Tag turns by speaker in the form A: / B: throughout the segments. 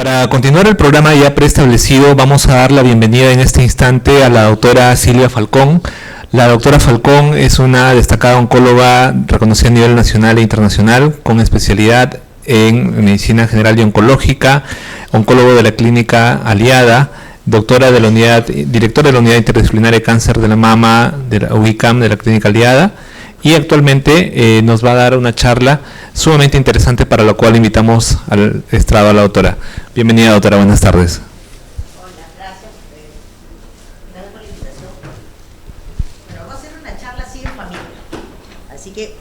A: Para continuar el programa ya preestablecido, vamos a dar la bienvenida en este instante a la doctora Silvia Falcón. La doctora Falcón es una destacada oncóloga reconocida a nivel nacional e internacional, con especialidad en medicina general y oncológica, oncólogo de la clínica Aliada, directora de la unidad interdisciplinaria de cáncer de la mama de la UICAM de la clínica Aliada, y actualmente nos va a dar una charla sumamente interesante, para lo cual invitamos al estrado a la doctora. Bienvenida, doctora, buenas tardes.
B: Hola, gracias por la invitación. Bueno, vamos a hacer una charla así en familia, así que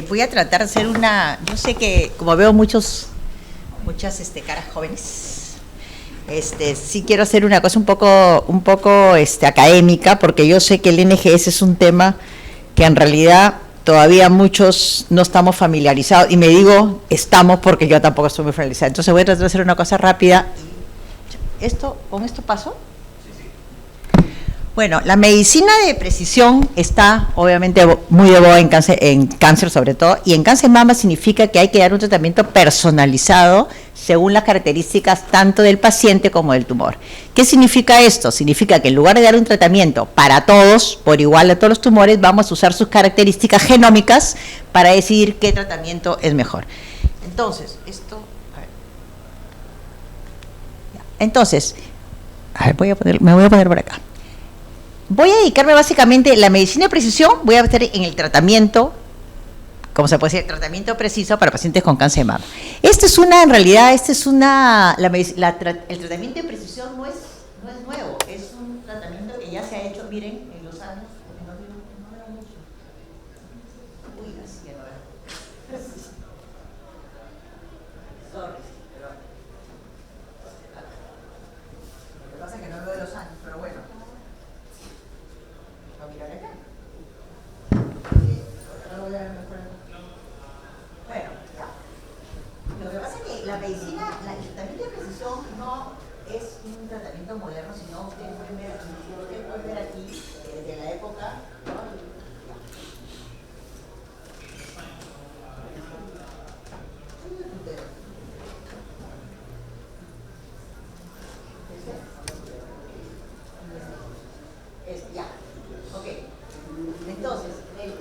B: voy a tratar de hacer una, yo sé que como veo muchas caras jóvenes, sí quiero hacer una cosa un poco académica, porque yo sé que el NGS es un tema que en realidad todavía muchos no estamos familiarizados, y me digo estamos porque yo tampoco estoy muy familiarizada. Entonces voy a tratar de hacer una cosa rápida. ¿Con esto paso? Bueno, la medicina de precisión está obviamente muy de moda en cáncer sobre todo, y en cáncer de mama significa que hay que dar un tratamiento personalizado según las características tanto del paciente como del tumor. ¿Qué significa esto? Significa que en lugar de dar un tratamiento para todos, por igual a todos los tumores, vamos a usar sus características genómicas para decidir qué tratamiento es mejor. Entonces, me voy a poner por acá. Voy a dedicarme básicamente a la medicina de precisión, voy a estar en el tratamiento, como se puede decir, tratamiento preciso para pacientes con cáncer de mama. El tratamiento de precisión no es nuevo, es un tratamiento que ya se ha hecho, miren, en los años, no veo mucho. Uy, así que no veo. Sorry, pero lo que pasa es que no veo de los años, pero bueno. ¿Lo miraré acá? Sí, ahora voy a ver mejor. Bueno, ya. Lo que pasa es que la medicina, el tratamiento de precisión no es un tratamiento moderno, sino ustedes pueden ver aquí, desde la época, ¿no? Ya, ok. Entonces,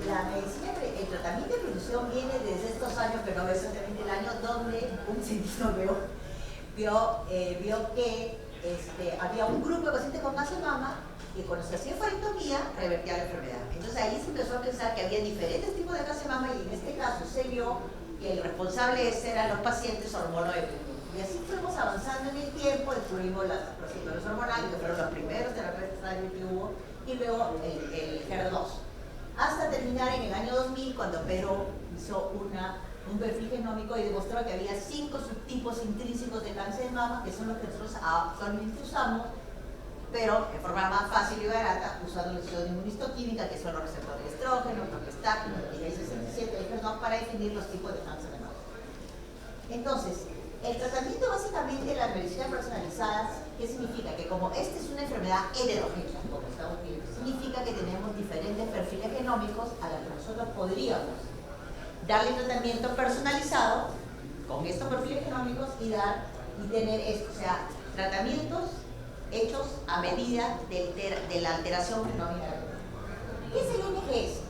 B: la medicina, el tratamiento de precisión viene desde estos años, que no veo exactamente el año, donde un científico vio que había un grupo de pacientes con cáncer de mama que cuando se hacía farintomía revertía la enfermedad. Entonces ahí se empezó a pensar que había diferentes tipos de cáncer de mama, y en este caso se vio que el responsable de ese eran los pacientes hormonoépicos. Y así fuimos avanzando en el tiempo, descubrimos los receptores hormonales, que fueron los primeros terapeutas que hubo, y luego el HER2. Hasta terminar en el año 2000, cuando Pedro hizo un perfil genómico y demostró que había 5 subtipos intrínsecos de cáncer de mama, que son los que nosotros actualmente usamos, pero en forma más fácil y barata, usando la inmunistoquímica, que son los receptores de estrógeno, progestatina, el IL-67, el HER2, para definir los tipos de cáncer de mama. Entonces, el tratamiento básicamente de las medicinas personalizadas, ¿qué significa? Que como esta es una enfermedad heterogénea, como estamos viendo, significa que tenemos diferentes perfiles genómicos a los que nosotros podríamos darle tratamiento personalizado con estos perfiles genómicos y tener esto, o sea, tratamientos hechos a medida de la alteración genómica. ¿Qué es el NGS?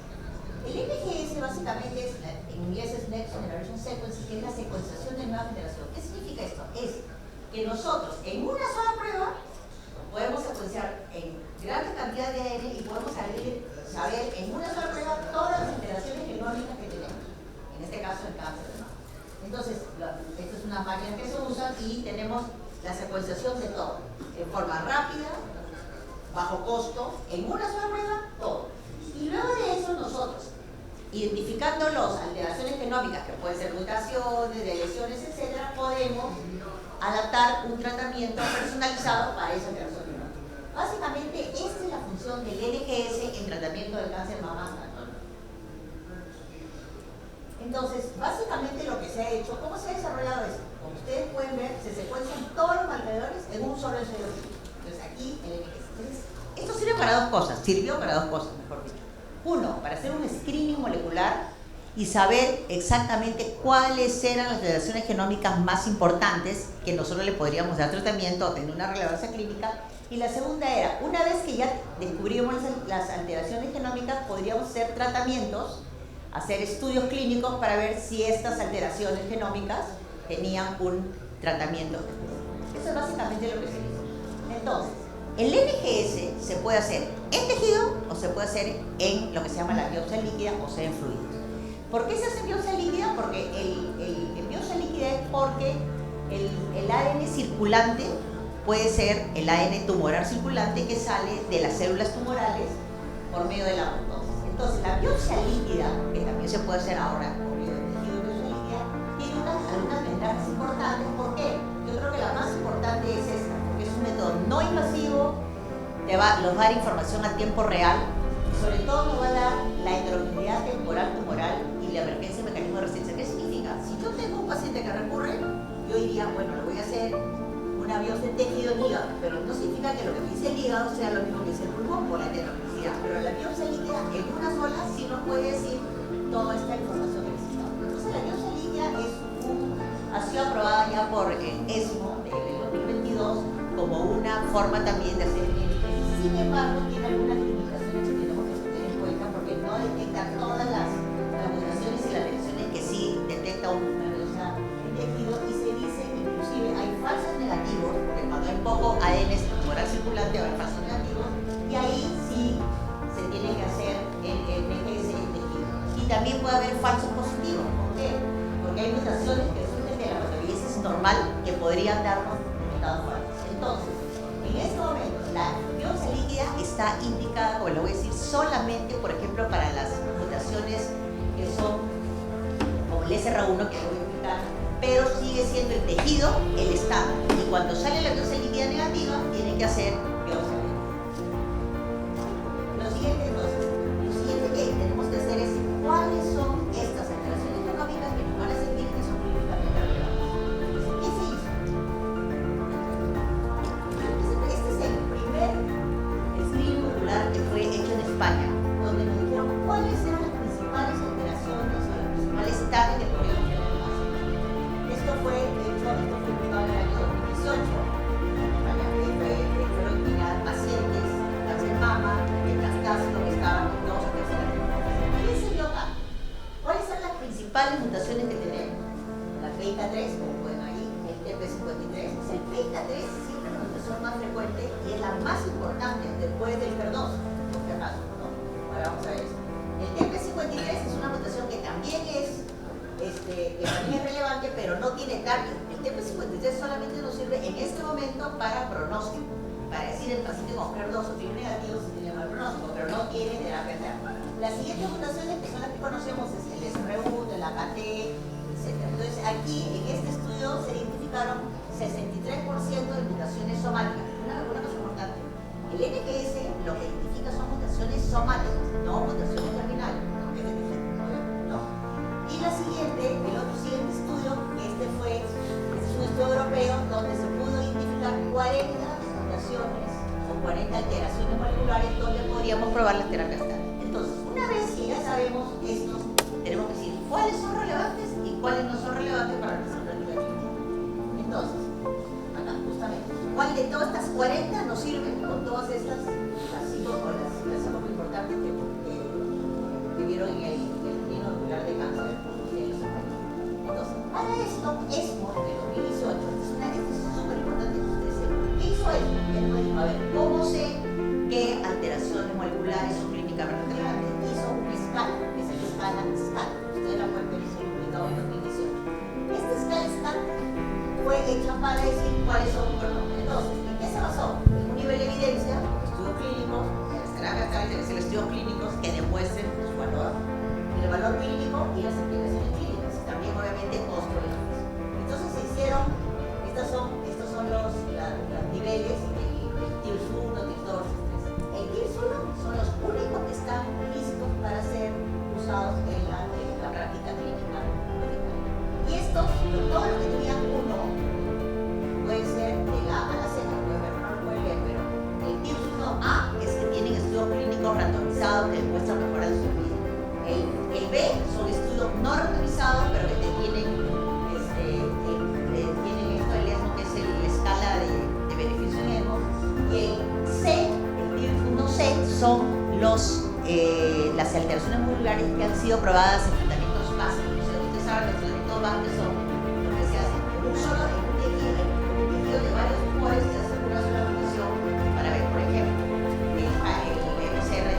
B: El NGS básicamente en inglés es Next Generation Sequencing, que es la secuenciación de nueva generación. ¿Qué significa esto? Es que nosotros en una sola prueba podemos secuenciar en grandes cantidades de ADN y podemos saber en una sola prueba todas las alteraciones genómicas que tenemos. En este caso el cáncer de mama. Entonces, esto es una máquina que se usa y tenemos la secuenciación de todo, en forma rápida, bajo costo, en una sola prueba, todo. Y luego de eso nosotros, identificando las alteraciones genómicas, que pueden ser mutaciones, deleciones, etc., podemos adaptar un tratamiento personalizado para esa alteración genómica. Básicamente, esta es la función del NGS en tratamiento del cáncer de mama. Entonces, básicamente lo que se ha hecho, ¿cómo se ha desarrollado esto? Como ustedes pueden ver, se secuencian todos los marcadores en un solo ensayo. Entonces, aquí el NGS. Entonces, esto sirvió para dos cosas, mejor dicho. Uno, para hacer un screening molecular y saber exactamente cuáles eran las alteraciones genómicas más importantes que nosotros le podríamos dar tratamiento o tener una relevancia clínica. Y la segunda era, una vez que ya descubrimos las alteraciones genómicas, podríamos hacer tratamientos, hacer estudios clínicos para ver si estas alteraciones genómicas tenían un tratamiento. Eso es básicamente lo que se hizo. Entonces, el NGS se puede hacer en tejido o se puede hacer en lo que se llama la biopsia líquida, o sea, en fluidos. ¿Por qué se hace biopsia líquida? Porque el biopsia líquida es porque el ADN circulante puede ser el ADN tumoral circulante que sale de las células tumorales por medio de la apoptosis. Entonces, la biopsia líquida, que también se puede hacer ahora por medio del tejido de biopsia líquida, tiene algunas ventajas importantes. ¿Por qué? Yo creo que la más importante es esta, porque es un método no invasivo, nos va a dar información a tiempo real, y sobre todo nos va a dar la heterogeneidad temporal tumoral y la emergencia de mecanismo de resistencia. ¿Qué significa? Si yo tengo un paciente que recurre, yo diría, bueno, le voy a hacer una biopsia de tejido en hígado, pero no significa que lo que dice el hígado sea lo mismo que dice el pulmón por la heterogeneidad. Pero la biopsia líquida en una sola sí nos puede decir toda esta información que necesitamos. Entonces la biopsia líquida ha sido aprobada ya por el ESMO del 2022 como una forma también de hacer clínica. Sin embargo, tiene algunas limitaciones que tenemos que tener en cuenta porque no detecta todas las mutaciones y las alteraciones que sí detecta una biopsia en tejido, y se dice, inclusive hay falsos negativos, porque cuando hay poco ADN tumoral circulante va a haber falsos negativos, y ahí sí se tiene que hacer el NGS en tejido. Y también puede haber falsos positivos. ¿Por qué? Porque hay mutaciones que surgen de la patogénesis normal que podrían darnos resultados falsos. Entonces, en este momento, la biopsia líquida está indicada, como lo voy a decir, solamente, por ejemplo, para las mutaciones que son como el SR1, que lo voy a explicar, pero sigue siendo el tejido el estándar. Y cuando sale la biopsia líquida negativa, tienen que hacer biopsia líquida. Lo siguiente, entonces, lo siguiente que tenemos que hacer es cuáles son estas alteraciones genómicas que nos van a servir, que son clínicamente relevantes. ¿Qué se hizo? Este es el primer screening popular que fue hecho en España, donde nos dijeron cuáles eran las principales alteraciones o las principales tareas que podríamos tener en el paciente. Esto fue publicado en el año 2018. Fueron eliminadas pacientes, cáncer de mama, metastásico, que estaban con 2 o 3 años. ¿Qué se vio acá? ¿Cuáles son las principales mutaciones que tenemos? La PIK3, como pueden ahí, el TP53. El PIK3 siempre es la mutación más frecuente y es la más importante después del HER2, por si acaso, ¿no? Ahora vamos a ver eso. El TP53 es una mutación que también es relevante, pero no tiene target. El TP53 solamente nos sirve en este momento para pronóstico, para decir el paciente con HER2 o triple negativo si tiene mal pronóstico, pero no tiene terapia alterna. Las siguientes mutaciones, que son las que conocemos, es el SR1, el AKT, etc. Entonces aquí, en este estudio, se identificaron 63% de mutaciones somáticas. Una cosa importante, el NGS lo que identifica son mutaciones somáticas, no mutaciones terminales, ¿no? Y la siguiente, el otro siguiente estudio, este es un estudio europeo donde se pudo identificar 40 mutaciones o 40 alteraciones moleculares donde podríamos probar las terapias TAR. Entonces, una vez que ya sabemos esto, tenemos que decir cuáles son relevantes y cuáles no son relevantes para nuestra práctica clínica. Entonces, acá justamente, ¿cuál de todas estas 40 nos sirven con todas estas, las 5 importantes que vieron en el molecular de cáncer? Entonces, para esto, ESMO de 2018, esto es súper importante que ustedes sepan. ¿Qué hizo ESMO? ESMO dijo, a ver, ¿cómo sé qué alteraciones moleculares son clínicamente relevantes? Hizo una escala, que es la escala SCAN. Ustedes la pueden ver, y se publicado en 2018. Esta escala SCAN fue hecha para decir cuáles son los pronombres. Entonces, ¿en qué se basó? En un nivel de evidencia, estudios clínicos, en las terapias deben ser estudios clínicos que demuestren su valor, el valor clínico y las implicaciones clínicas, y también obviamente costo-beneficio. no randomizados, pero que te tienen, tienen esto del ESMO, que es la escala de beneficio en ESMO, y el C, el TIF1C, son las alteraciones musculares que han sido probadas en tratamientos básicos. O sea, ustedes saben, los tratamientos básicos son lo que se hace en un solo, en un tejido de varios tumores, se hace una sola mutación para ver, por ejemplo, el MCR y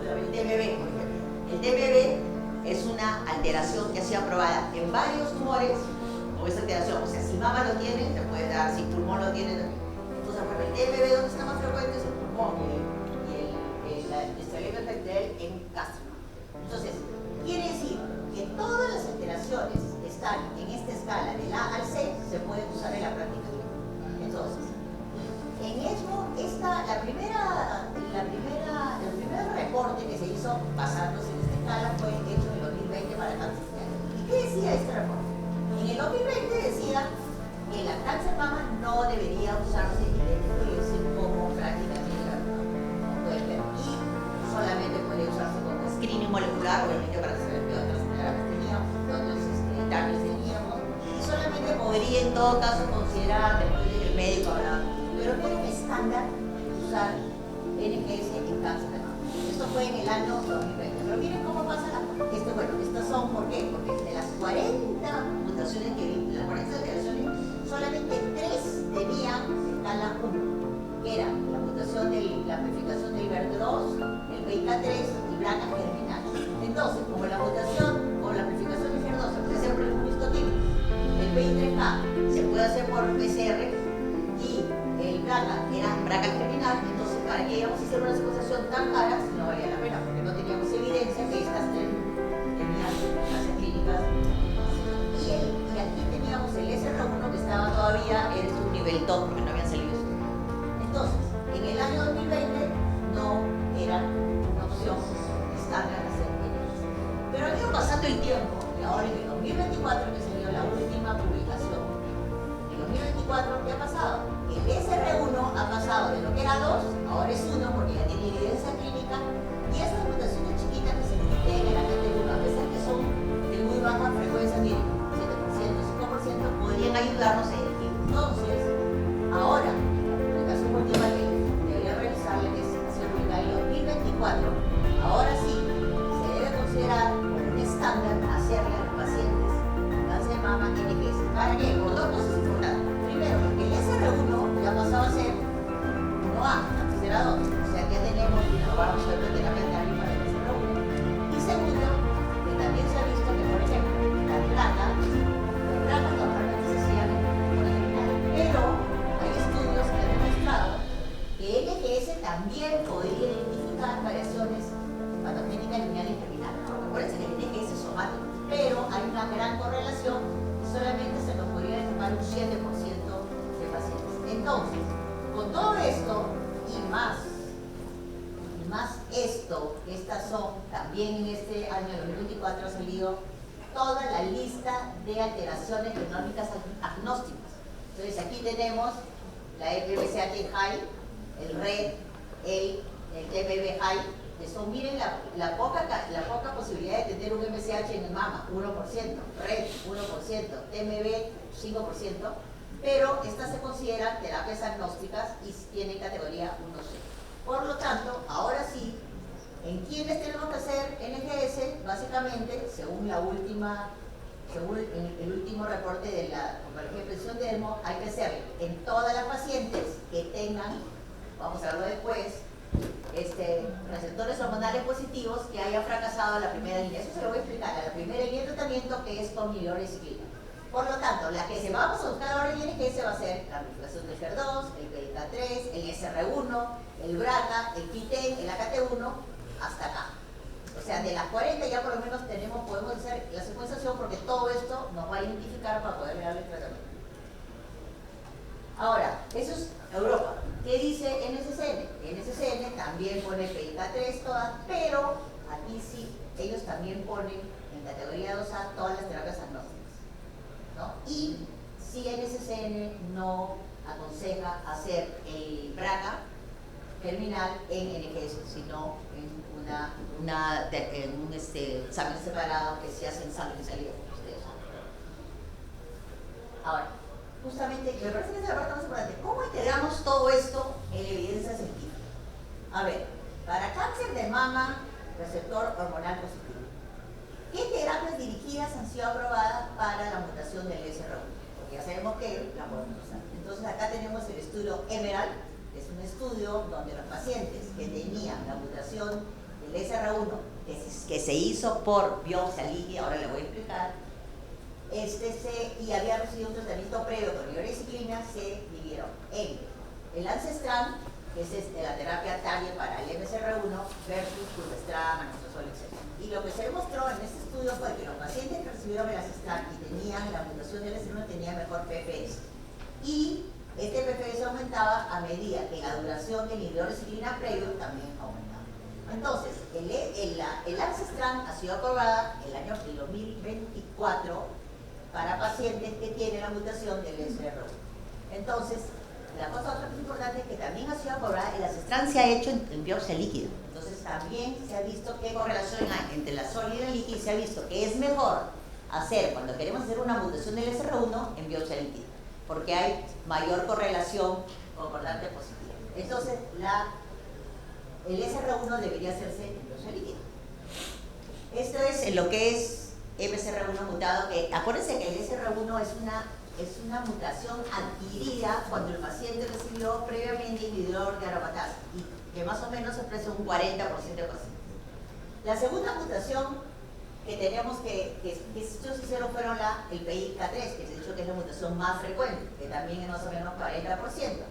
B: el DMB, por ejemplo. El DMB es una alteración que ha sido aprobada en varios tumores con esa alteración. O sea, si mama lo tiene, te puede dar, si pulmón lo tiene, también. Entonces, bueno, el DMB donde está más frecuente es el pulmón y el estrellamiento bacterial en gastro. Entonces, quiere decir que todas las alteraciones que están en esta escala del A al C se pueden usar en la práctica. Entonces, en ESMO, el primer reporte que se hizo basándose en esta escala fue hecho en el 2020 para cáncer de mama. ¿Y qué decía este reporte? En el 2020 decía que la cáncer mama no debería usarse identificarse como prácticamente no puede ver, y solamente puede usarse como screening molecular, obviamente para saber qué otras terapias teníamos, qué otros terapias teníamos, y solamente podría en todo caso considerar después de que el médico hablaba, pero no era un estándar usar NGS en cáncer de mama. Esto fue en el año 2020, pero miren cómo pasa bueno, estas son, ¿por qué? Porque de las 40 mutaciones que vi, de las 40 alteraciones, solamente 3 tenían escala 1, que era la mutación de la amplificación del HER2, el PIK3 y BRCA germinal. Entonces, como la mutación o la amplificación del HER2 se puede hacer por el histoquímico, el PI3K se puede hacer por PCR y el BRCA era BRCA germinal, entonces para que íbamos a hacer una secuenciación tan cara, no valía la pena, porque no teníamos evidencia que estas tenían fases clínicas. Y aquí teníamos el SR1 que estaba todavía en su nivel 2 porque no habían salido estudios. Entonces, en el año 2020 no era una opción estándar hacer NGS. Pero ha ido pasando el tiempo y ahora en el 2024 que salió la última publicación, en el 2024, ¿qué ha pasado? El SR1 ha pasado de lo que era 2, ahora es 1 porque ya tiene evidencia clínica, y estas mutaciones chiquitas que se integran en la categoría, a pesar que son de muy baja frecuencia, miren, 7%, 5%, podrían ayudarnos a elegir. Entonces, ahora, la publicación última que debería realizarle, que ha sido publicada en el 2024, ahora sí se debe considerar como un estándar hacerle a los pacientes cáncer de mama NGS. ¿Para qué? Por dos cosas importantes. Primero, porque el SR1 ya pasaba a ser 1A, antes era 2, o sea que ya tenemos y nos vamos a ver la terapia de alguien para el SR1. Y segundo, que también se ha visto que, por ejemplo, las placas normalmente se hacían con la germinal, pero hay estudios que han demostrado que NGS también podría identificar variaciones patogénicas lineales y germinales, porque acuérdense que el NGS es somático, pero hay una gran correlación y solamente se nos podría tomar un 7% de pacientes. Entonces, con todo esto y más esto, estas son, también en este año 2024 ha salido toda la lista de alteraciones genómicas agnósticas. Entonces aquí tenemos la FBCH high, el RED, el TPB high, que son, miren la poca posibilidad de tener un MCH en el mama, 1%, RED 1%, TMB 5%, pero estas se consideran terapias agnósticas y tienen categoría 1C. Por lo tanto, ahora sí, ¿en quiénes tenemos que hacer NGS? Básicamente, según el último reporte de la Convergencia de Prevención de ESMO, hay que hacerlo en todas las pacientes que tengan, vamos a verlo después, receptores hormonales positivos que hayan fracasado a la primera línea. Eso se lo voy a explicar, a la primera línea de tratamiento, que es con miloriciclina. Por lo tanto, la que vamos a buscar ahora en NGS va a ser la amplificación del HER2, el PIK3, el SR1, el BRCA, el PTEN, el AKT1, hasta acá. O sea, de las 40 ya por lo menos podemos hacer la secuenciación, porque todo esto nos va a identificar para poder darle el tratamiento. Ahora, eso es Europa. ¿Qué dice NSCN? NSCN también pone PIK3 todas, pero aquí sí, ellos también ponen en categoría 2A todas las terapias agnósticas, ¿no? Y si NSCN no aconseja hacer el BRCA, terminal en NGS, sino en un examen separado que se hace en sangre y saliva, como ustedes saben. Ahora, justamente, me parece que es la parte más importante. ¿Cómo integramos todo esto en evidencia científica? A ver, para cáncer de mama, receptor hormonal positivo, ¿qué terapias dirigidas han sido aprobadas para la mutación del SR1? Porque ya sabemos que la podemos usar. Entonces acá tenemos el estudio Emerald, que es un estudio donde los pacientes que tenían la mutación del SR1, que se hizo por biopsia líquida, ahora le voy a explicar, y había recibido un tratamiento previo con hidroxiclina, se dividieron en el ancestral, que es la terapia TARGET para el MSR1, versus fulvestrant, anastrozol, etc. Y lo que se demostró en este estudio fue que los pacientes que recibieron el ancestral y tenían la mutación del SR1 tenían mejor PFS. Y este PFS aumentaba a medida que la duración del hidroxiclina previo también aumentaba. Entonces, el ancestral ha sido aprobada el año 2024 para pacientes que tienen la mutación del SR1. Entonces, la cosa otra muy importante es que también ha sido aprobada, el ancestral se ha hecho en biopsia líquida. Entonces, también se ha visto qué correlación hay entre la sólida y la líquida, y se ha visto que es mejor hacer, cuando queremos hacer una mutación del SR1, en biopsia líquida, porque hay mayor correlación concordante positiva. Entonces, el SR1 debería hacerse en biopsia líquida. Esto es en lo que es MSR1 mutado, que acuérdense que el SR1 es una mutación adquirida cuando el paciente recibió previamente inhibidor de aromatasa, y que más o menos expresa un 40% de pacientes. La segunda mutación que tenemos que estos hicieron fueron el PIK3, que se ha dicho que es la mutación más frecuente, que también es más o menos 40%.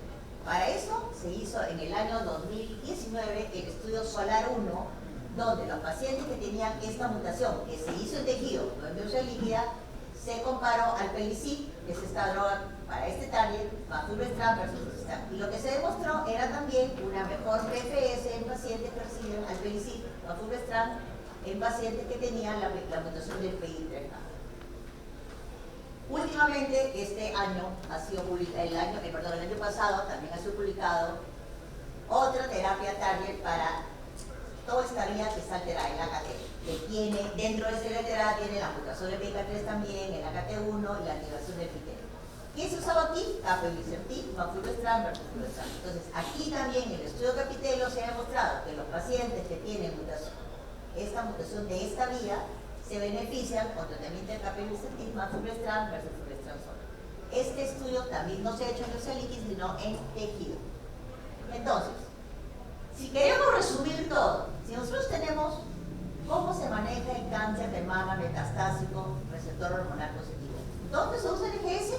B: Para eso se hizo en el año 2019 el estudio SOLAR-1, donde los pacientes que tenían esta mutación, que se hizo en tejido, no en biopsia líquida, se comparó al Pelicip, que es esta droga para este target, más fulvestrant versus fulvestrant. Y lo que se demostró era también una mejor PFS en pacientes que reciben al Pelicip, más fulvestrant, en pacientes que tenían la mutación del PI3K. Últimamente, este año ha sido publicado, el año pasado también ha sido publicado otra terapia target para toda esta vía que está alterada, el AKT, que tiene, dentro de esta alterada tiene la mutación del PIK3 también, el AKT1 y la activación del FITEL. ¿Qué se usaba aquí? Capivasertib, fulvestrant versus fulvestrant. Entonces, aquí también en el estudio Capitelo se ha demostrado que los pacientes que tienen esta mutación de esta vía se benefician con tratamiento de capivasertib más fulvestrant versus fulvestrant solo. Este estudio también no se ha hecho en biopsia líquida, sino en tejido. Entonces, si queremos resumir todo, si nosotros tenemos cómo se maneja el cáncer de mama metastásico receptor hormonal positivo, ¿dónde se usa el EGS?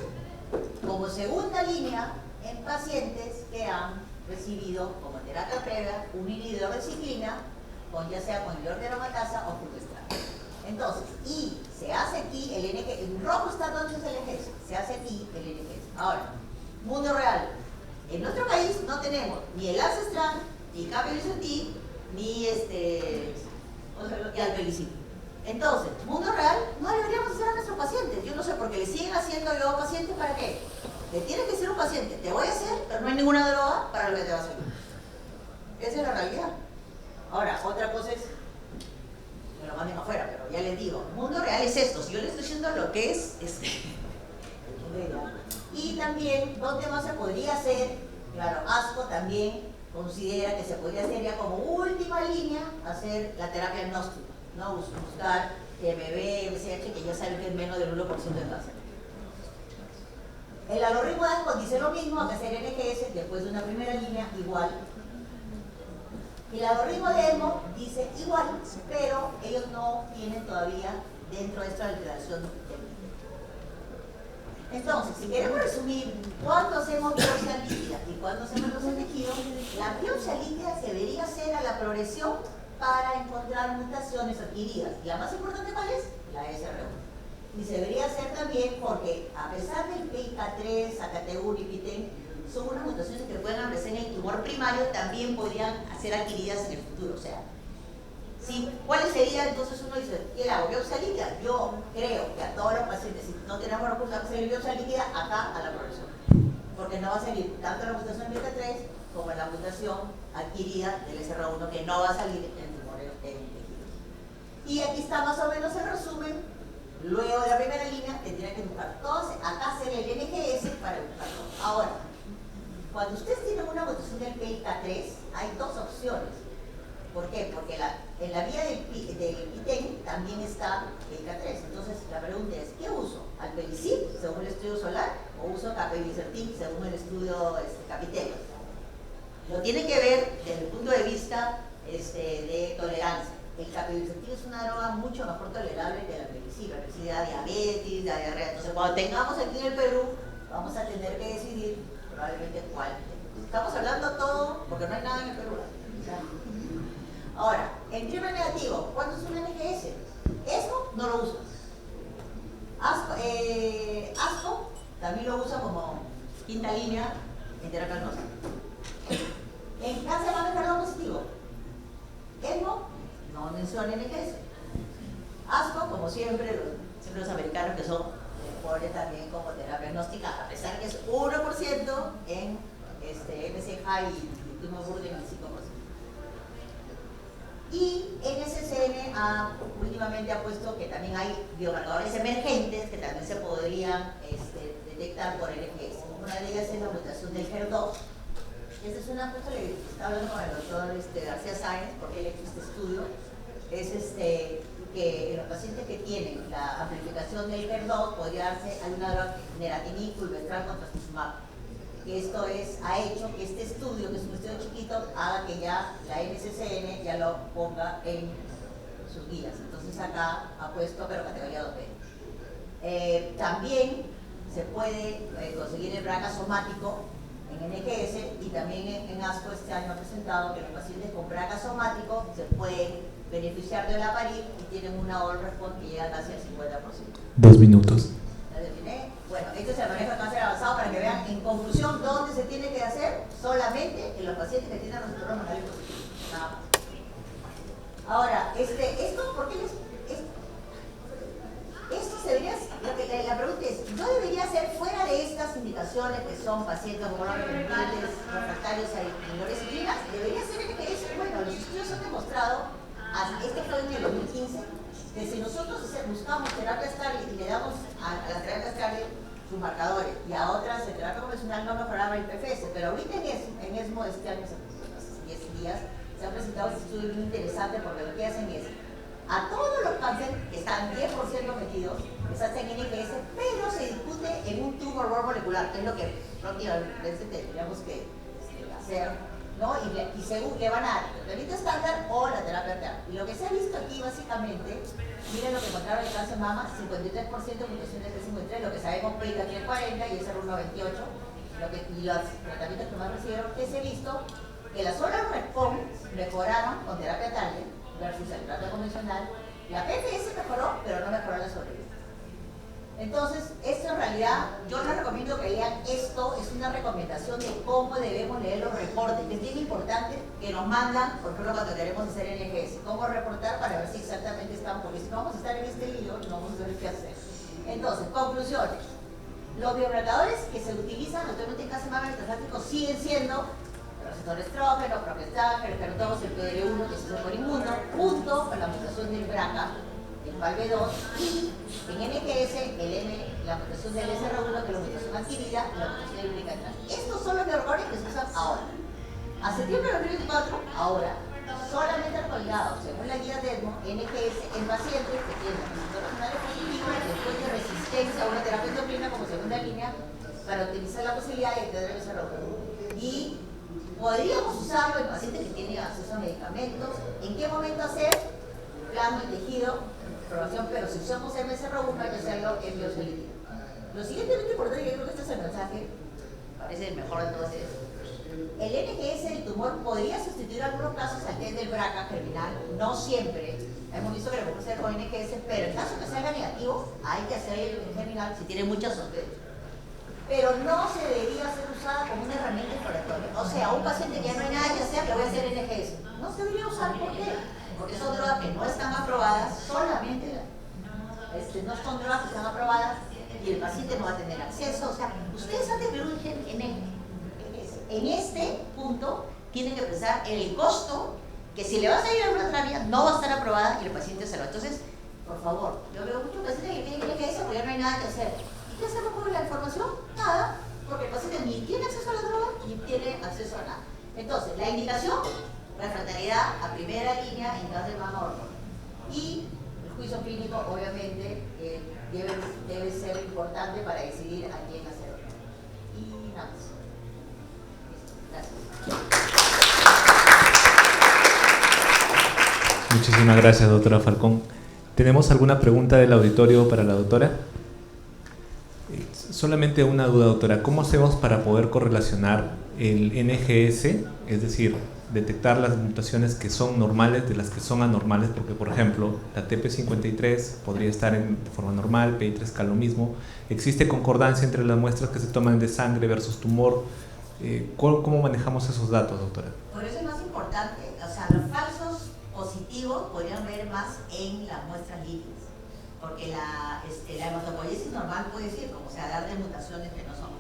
B: Como segunda línea en pacientes que han recibido como terapia previa un inhibidor de ciclina, ya sea con inhibidor de aromatasa o fulvestrant. Entonces, y se hace aquí el NGS, en rojo está donde es el EGS, se hace aquí el NGS. Ahora, mundo real. En nuestro país no tenemos ni el ancestral, ni capivasertib, ni al Pelicip. Entonces, mundo real, no deberíamos hacer a nuestros pacientes. Yo no sé por qué le siguen haciendo yo a pacientes, ¿para qué? Le tiene que ser un paciente, te voy a hacer, pero no hay ninguna droga para lo que te va a hacer. Esa es la realidad. Ahora, otra cosa es que lo manden afuera, pero ya les digo, mundo real es esto. Si yo les estoy diciendo lo que es y también, ¿dónde más se podría hacer? Claro, ASCO también considera que se podría hacer ya como última línea hacer la terapia agnóstica, ¿no? Buscar MB, MCH, que ya saben que es menos del 1% de cáncer. El algoritmo de ASCO dice lo mismo, que hacer NGS después de una primera línea igual. Y el algoritmo de EMO dice igual, pero ellos no tienen todavía dentro de esta alteración del líquido. Entonces, si queremos resumir cuándo hacemos biopsia líquida y cuándo hacemos biopsia tejido, la biopsia líquida se debería hacer a la progresión para encontrar mutaciones adquiridas. Y la más importante, ¿cuál es? La SR1. Y se debería hacer también porque, a pesar del PIK3, AKT1 y PITEN, son unas mutaciones que pueden aparecer en el tumor primario, también podrían ser adquiridas en el futuro. O sea, ¿sí? ¿Cuál sería entonces? Uno dice, ¿qué hago? ¿Biopsia líquida? Yo creo que a todos los pacientes, si no tenemos recursos a hacer biopsia líquida, acá a la progresión. Porque no va a salir tanto la mutación PIK3 como la mutación adquirida del SR1 que no va a salir en tumor en tejido. Y aquí está más o menos el resumen. Luego de la primera línea tendrían que buscar todos, acá sería el NGS para buscarlo. Ahora, cuando ustedes tienen una mutación del PIK3, hay dos opciones. ¿Por qué? Porque en la vía del PITEN también está PIK3. Entonces, la pregunta es, ¿qué uso? ¿Alpelisib, según el estudio solar, o uso capivasertib, según el estudio Capitello? Lo tienen que ver desde el punto de vista de tolerancia. El capivasertib es una droga mucho mejor tolerable que el alpelisib. El alpelisib da diabetes, da diarrea. Entonces, cuando tengamos aquí en el Perú, vamos a tener que decidir probablemente cuál. Estamos hablando todo porque no hay nada en el Perú. Ahora, en triple negativo, ¿cuánto es un NGS? ESMO no lo usa. ASCO también lo usa como quinta línea en terapia diagnóstica. En cáncer mama enfermo positivo, ESMO no menciona NGS. ASCO, como siempre los americanos que son ponen también como terapia diagnóstica, a pesar que es 1% en MCH y tumor burden el 5%. Y NSCN últimamente ha puesto que también hay biomarcadores emergentes que también se podrían detectar por NGS. Una de ellas es la mutación del HER2. Esta es una cosa que estaba hablando con el doctor García Sáenz, porque él ha hecho este estudio. Es que en los pacientes que tienen la amplificación del HER2 podría darse alguna droga neratinib, fulvestrant con trastuzumab. Esto ha hecho que este estudio, que es un estudio chiquito, haga que ya la NCCN ya lo ponga en sus guías. Entonces acá ha puesto, pero categoría 2B. También se puede conseguir el BRCA somático en NGS, y también en ASCO este año ha presentado que los pacientes con BRCA somático se pueden beneficiar de la PARIP y tienen una all response que llega casi al 50%.
A: 2 minutos.
B: Bueno, este es el manejo de cáncer avanzado para que vean en conclusión dónde se tiene que hacer, solamente en los pacientes que tienen receptor hormonal positivo. Nada más. Ahora, esto, ¿por qué esto se debería, la pregunta es, ¿no debería ser fuera de estas indicaciones que son pacientes hormonales refractarios a inmunoglobulina? ¿Debería ser el que es? Bueno, los estudios han demostrado, este fue en el 2015, que si nosotros buscamos terapias target y le damos a las terapias target sus marcadores y a otras de terapia convencional no mejoraba el PFS, pero ahorita en ESMO este año, hace 10 días, se ha presentado este estudio muy interesante, porque lo que hacen es a todos los cánceres que están 10% metidos, les hacen NGS, pero se discute en un tumor molecular, que es lo que prácticamente tendríamos que hacer, ¿no? Y según le van a dar el tratamiento estándar o la terapia alterna. Y lo que se ha visto aquí básicamente, miren lo que encontraron en el cáncer mama, 53% de mutaciones de P53, lo que sabemos PIK tiene 40 y SR1 28, y los tratamientos que más recibieron, que se ha visto que las oral response mejoraron con terapia target versus el trato convencional. La PFS mejoró, pero no mejoró la sobrevida. Entonces, esto en realidad, yo les recomiendo que lean esto, es una recomendación de cómo debemos leer los reportes, que es bien importante que nos mandan, por ejemplo, cuando queremos hacer NGS, cómo reportar para ver si exactamente estamos, porque si no vamos a estar en este lío, no vamos a saber qué hacer. Entonces, conclusiones. Los biomarcadores que se utilizan actualmente en cáncer mama metastático siguen siendo el receptor estrógeno, progestat, el HER2, el PDL1, que es el inmuno, junto con la mutación del BRCA, el PALB2, y en NGS, la mutación del SR1, que es la mutación adquirida, y la mutación del PIK3. Estos son los biomarcadores que se usan ahora. A septiembre de 2024, ahora, solamente actualizados, según la guía de ESMO, NGS en pacientes que tienen receptor hormonal positivo después de resistencia a una terapia endocrina como segunda línea, para utilizar la posibilidad de tener el SR1. Y podríamos usarlo en pacientes que tienen acceso a medicamentos. ¿En qué momento hacer? Plasma y tejido, aprobación, pero si usamos MSR1 hay que hacerlo en bioselectivo. Lo siguientemente importante, yo creo que este es el mensaje, parece el mejor de todos, es el NGS del tumor podría sustituir en algunos casos al test del BRCA germinal, no siempre. Hemos visto que lo podemos hacer con NGS, pero en caso que salga negativo, hay que hacer el germinal si tiene mucha sospecha. Pero no se debería ser usada como una herramienta exploratoria. O sea, un paciente que ya no hay nada que hacer, le voy a hacer NGS. No se debería usar, ¿por qué? Porque son drogas que no están aprobadas, solamente no son drogas que están aprobadas y el paciente no va a tener acceso. O sea, ustedes han de ver un gen en este punto tienen que pensar en el costo, que si le vas a ir a una terapia no va a estar aprobada y el paciente se lo. Entonces, por favor, yo veo muchos pacientes que tienen que eso porque ya no hay nada que hacer. ¿Y qué hacemos con la información? Nada, porque el paciente ni tiene acceso a la droga ni tiene acceso a nada. Entonces, la indicación, refractariedad a primera línea en caso de mama hormona. Y el juicio clínico, obviamente, debe ser importante para decidir a quién hacerlo. Y nada más. Gracias.
A: Muchísimas gracias, doctora Falcón. ¿Tenemos alguna pregunta del auditorio para la doctora? Solamente una duda, doctora. ¿Cómo hacemos para poder correlacionar el NGS, es decir, detectar las mutaciones que son normales de las que son anormales? Porque, por ejemplo, la TP53 podría estar de forma normal, PI3K lo mismo. ¿Existe concordancia entre las muestras que se toman de sangre versus tumor? ¿Cómo manejamos esos datos, doctora?
B: Por eso es más importante, o sea, los falsos positivos podrían ver más en las muestras líquidas, porque la hematopoiesis normal puede decir, como se dar de mutaciones que no son.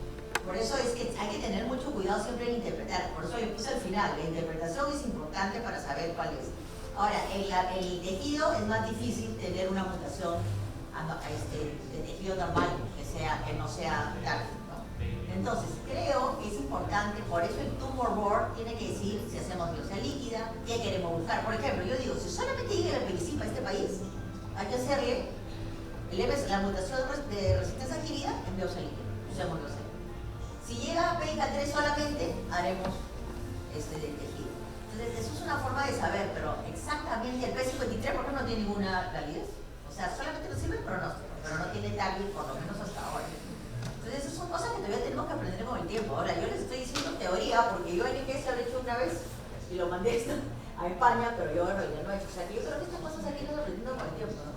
B: Por eso es que hay que tener mucho cuidado siempre en interpretar, por eso yo puse al final, la interpretación es importante para saber cuál es. Ahora, el tejido es más difícil tener una mutación de tejido normal, que no sea tal, ¿no? Entonces, creo que es importante, por eso el tumor board tiene que decir si hacemos biopsia líquida, qué queremos buscar. Por ejemplo, yo digo, si solamente llega la penicilina a este país, hay que hacerle la mutación de resistencia adquirida en biopsia líquida, usemos biopsia líquida. Si llega a PIK3 solamente, haremos del tejido. Entonces, eso es una forma de saber, pero exactamente el P53, ¿por qué no tiene ninguna validez? O sea, solamente nos sirve el pronóstico, pero no tiene target, por lo menos hasta ahora. Entonces, esas son cosas que todavía tenemos que aprender con el tiempo. Ahora, yo les estoy diciendo teoría, porque yo NGS lo he hecho una vez y lo mandé a España, pero yo en realidad no he hecho. O sea, que yo creo que estas cosas aquí las aprendiendo con el tiempo, ¿no?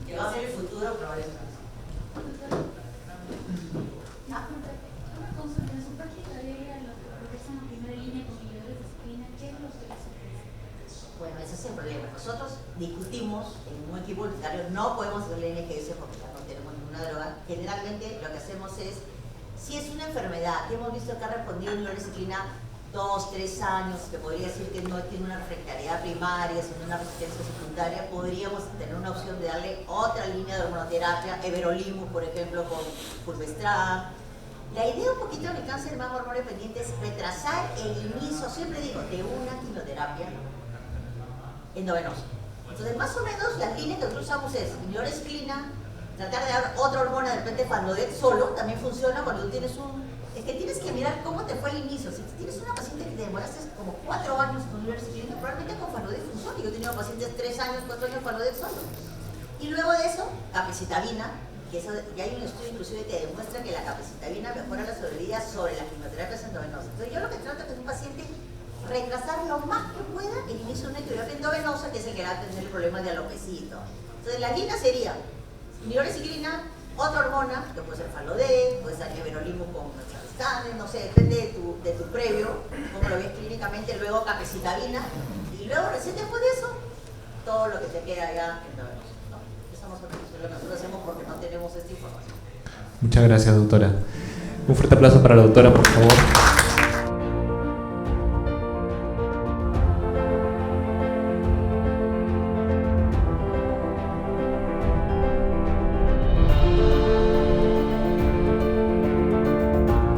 B: Que va a ser el futuro, probablemente.
C: Una consulta, en su práctica diaria, lo que es en la primera línea con inhibidores de ciclina, ¿qué es lo que les ofrece?
B: Bueno, ese es el problema. Nosotros discutimos en un equipo voluntario, no podemos hacer el NGS porque ya no tenemos ninguna droga. Generalmente lo que hacemos es, si es una enfermedad que hemos visto que ha respondido a inhibidores de ciclina 2, 3 años, que podría decir que no tiene una refractariedad primaria, sino una resistencia secundaria, podríamos tener una opción de darle otra línea de hormonoterapia, everolimus, por ejemplo, con fulvestrant. La idea un poquito en el cáncer de mama hormona dependiente es retrasar el inicio, siempre digo, de una quimioterapia endovenosa. Entonces, más o menos, las líneas que nosotros usamos es inhibidores de ciclina, tratar de dar otra hormona, de repente Fanlodex solo, también funciona cuando tú tienes es que tienes que mirar cómo te fue al inicio. Si tienes una paciente que te demoraste como 4 años con inhibidores de ciclina, probablemente con Fanlodex funciona. Yo he tenido pacientes 3 años, 4 años con Fanlodex solo. Y luego de eso, capecitabina, que eso, ya hay un estudio inclusive que demuestra que la capecitabina mejora la sobrevida sobre las quimioterapias endovenosas. Entonces yo lo que trato es que un paciente retrasar lo más que pueda el inicio de una quimioterapia endovenosa, que es el que va a tener el problema de alopecia. Entonces la línea sería inhibidores de ciclina, otra hormona, que puede ser Fanlodex, puede ser everolimus con no sé, depende de tu previo, cómo lo ves clínicamente, luego capecitabina, y luego recién después de eso, todo lo que te queda ya endovenoso. Eso más o menos es lo que nosotros hacemos porque no tenemos esta información.
A: Muchas gracias, doctora. Un fuerte aplauso para la doctora, por favor.